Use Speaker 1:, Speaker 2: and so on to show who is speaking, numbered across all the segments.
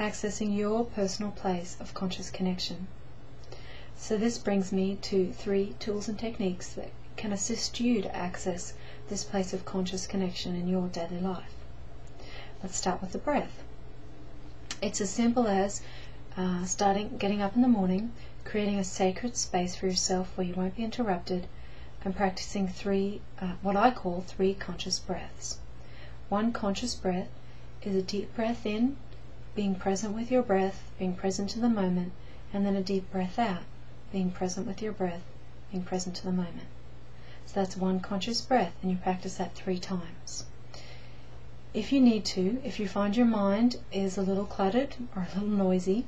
Speaker 1: accessing your personal place of conscious connection. So this brings me to 3 tools and techniques that can assist you to access this place of conscious connection in your daily life. Let's start with the breath. It's as simple as getting up in the morning, creating a sacred space for yourself where you won't be interrupted, and practicing what I call 3 conscious breaths. One conscious breath is a deep breath in, being present with your breath, being present in the moment, and then a deep breath out, being present with your breath, being present to the moment. So that's one conscious breath, and you practice that 3 times. If you need to, if you find your mind is a little cluttered or a little noisy,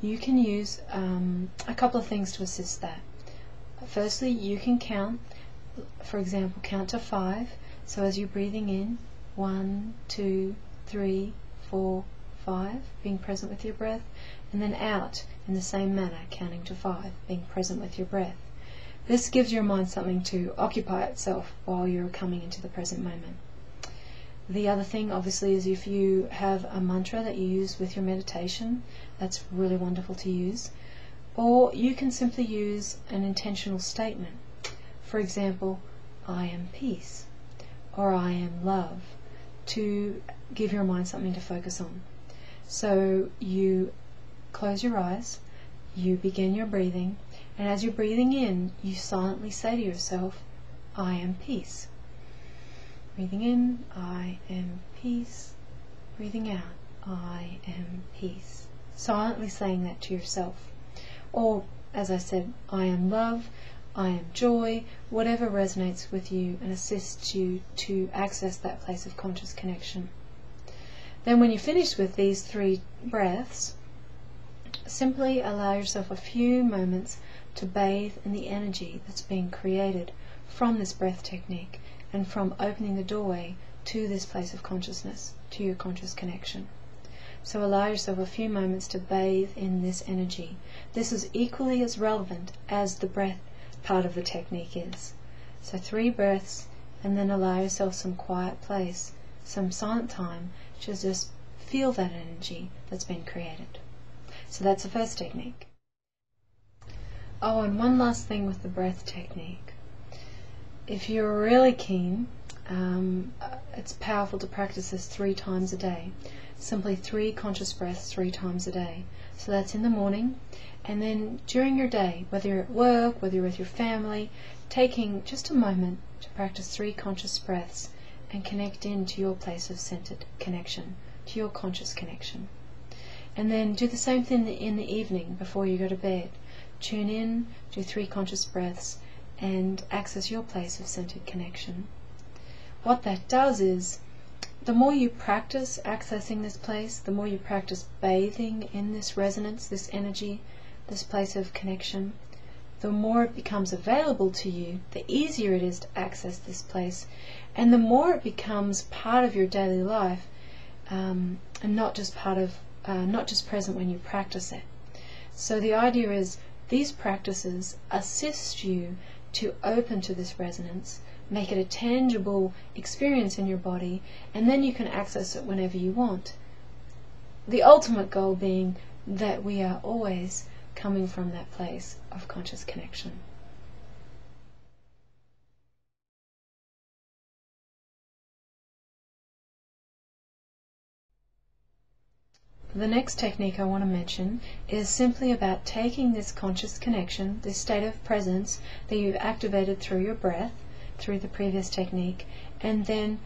Speaker 1: you can use a couple of things to assist that. Firstly, you can count, for example, count to 5. So as you're breathing in, 1, 2, 3, 4, 5, being present with your breath, and then out in the same manner, counting to 5, being present with your breath. This gives your mind something to occupy itself while you're coming into the present moment. The other thing, obviously, is if you have a mantra that you use with your meditation, that's really wonderful to use. Or you can simply use an intentional statement. For example, I am peace, or I am love, to give your mind something to focus on. So you close your eyes, you begin your breathing, and as you're breathing in, you silently say to yourself, I am peace. Breathing in, I am peace. Breathing out, I am peace. Silently saying that to yourself. Or, as I said, I am love, I am joy, whatever resonates with you and assists you to access that place of conscious connection. Then when you're finished with these 3 breaths, simply allow yourself a few moments to bathe in the energy that's being created from this breath technique and from opening the doorway to this place of consciousness, to your conscious connection. So allow yourself a few moments to bathe in this energy. This is equally as relevant as the breath part of the technique is. So 3 breaths, and then allow yourself some quiet place, some silent time to just feel that energy that's been created. So that's the first technique. Oh, and one last thing with the breath technique. If you're really keen, it's powerful to practice this 3 times a day. Simply 3 conscious breaths 3 times a day. So that's in the morning, and then during your day, whether you're at work, whether you're with your family, taking just a moment to practice 3 conscious breaths and connect into your place of centered connection, to your conscious connection. And then do the same thing in the evening before you go to bed. Tune in, do 3 conscious breaths, and access your place of centered connection. What that does is, the more you practice accessing this place, the more you practice bathing in this resonance, this energy, this place of connection, the more it becomes available to you, the easier it is to access this place, and the more it becomes part of your daily life, and not just present when you practice it. So the idea is, these practices assist you to open to this resonance, make it a tangible experience in your body, and then you can access it whenever you want. The ultimate goal being that we are always coming from that place of conscious connection. The next technique I want to mention is simply about taking this conscious connection, this state of presence that you've activated through your breath, through the previous technique, and then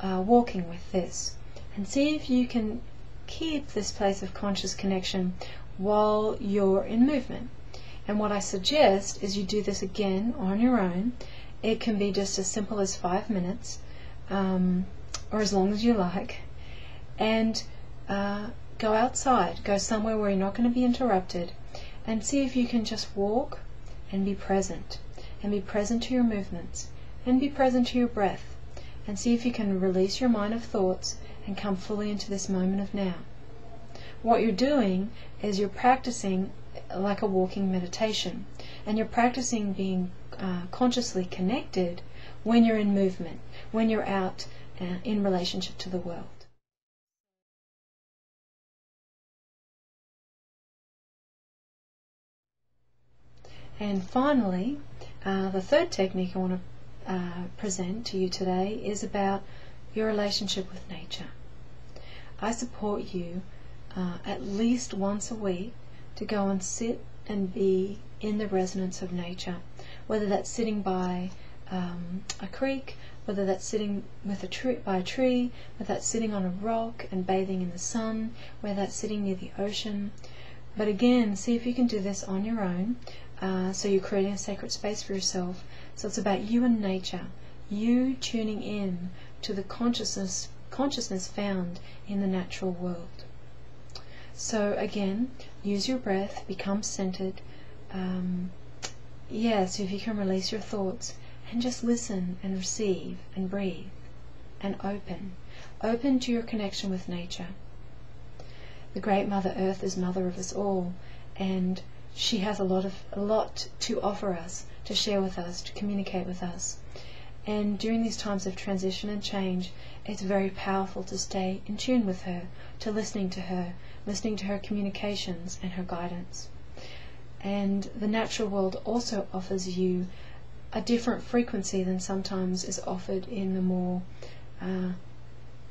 Speaker 1: walking with this. And see if you can keep this place of conscious connection while you're in movement. And what I suggest is you do this again on your own. It can be just as simple as 5 minutes, or as long as you like, and go outside, go somewhere where you're not going to be interrupted, and see if you can just walk and be present to your movements, and be present to your breath, and see if you can release your mind of thoughts and come fully into this moment of now. What you're doing is you're practicing like a walking meditation, and you're practicing being consciously connected when you're in movement, when you're out in relationship to the world. And finally, the third technique I want to present to you today is about your relationship with nature. I support you at least once a week to go and sit and be in the resonance of nature, whether that's sitting by a creek, whether that's sitting by a tree, whether that's sitting on a rock and bathing in the sun, whether that's sitting near the ocean. But again, see if you can do this on your own, so you're creating a sacred space for yourself. So it's about you and nature, you tuning in to the consciousness found in the natural world. So again, use your breath, become centered. So if you can release your thoughts and just listen and receive and breathe and open to your connection with nature. The great Mother Earth is mother of us all, and she has a lot to offer us, to share with us, to communicate with us. And during these times of transition and change, it's very powerful to stay in tune with her, to listening to her communications and her guidance. And the natural world also offers you a different frequency than sometimes is offered in the more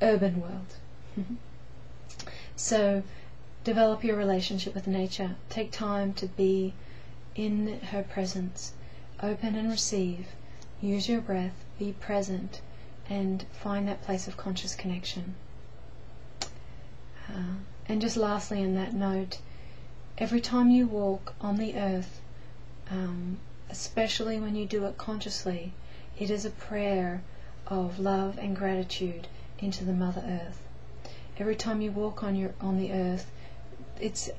Speaker 1: urban world. So develop your relationship with nature. Take time to be in her presence. Open and receive. Use your breath. Be present and find that place of conscious connection. And just lastly, on that note, every time you walk on the earth, especially when you do it consciously, it is a prayer of love and gratitude into the Mother Earth. Every time you walk on the earth, it's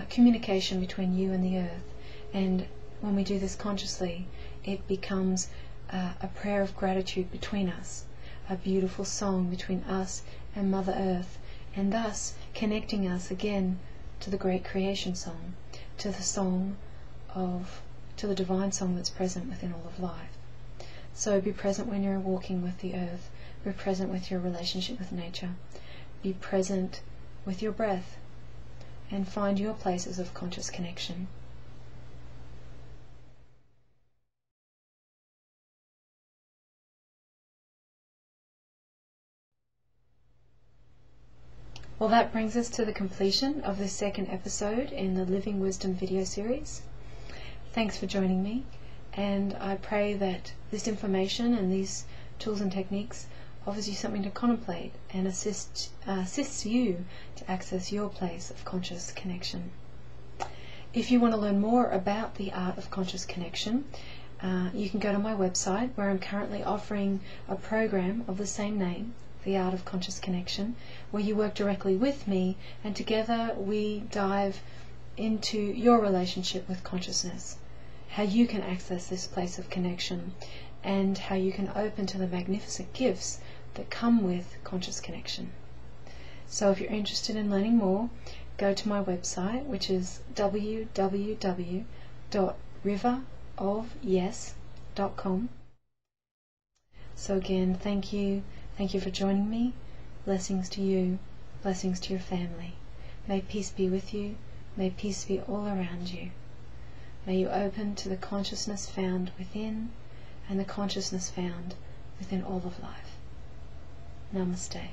Speaker 1: communication between you and the earth. And when we do this consciously, it becomes a prayer of gratitude between us, a beautiful song between us and Mother Earth, and thus connecting us again to the great creation song, to the divine song that's present within all of life. So be present when you're walking with the earth. Be present with your relationship with nature. Be present with your breath, and find your places of conscious connection. Well, that brings us to the completion of this second episode in the Living Wisdom video series. Thanks for joining me, and I pray that this information and these tools and techniques offers you something to contemplate and assists you to access your place of conscious connection. If you want to learn more about the art of conscious connection, you can go to my website, where I'm currently offering a program of the same name, The Art of Conscious Connection, where you work directly with me, and together we dive into your relationship with consciousness, how you can access this place of connection, and how you can open to the magnificent gifts that come with conscious connection. So if you're interested in learning more, go to my website, which is www.riverofyes.com. So again, thank you for joining me. Blessings to you, blessings to your family. May peace be with you, may peace be all around you. May you open to the consciousness found within, and the consciousness found within all of life. Namaste.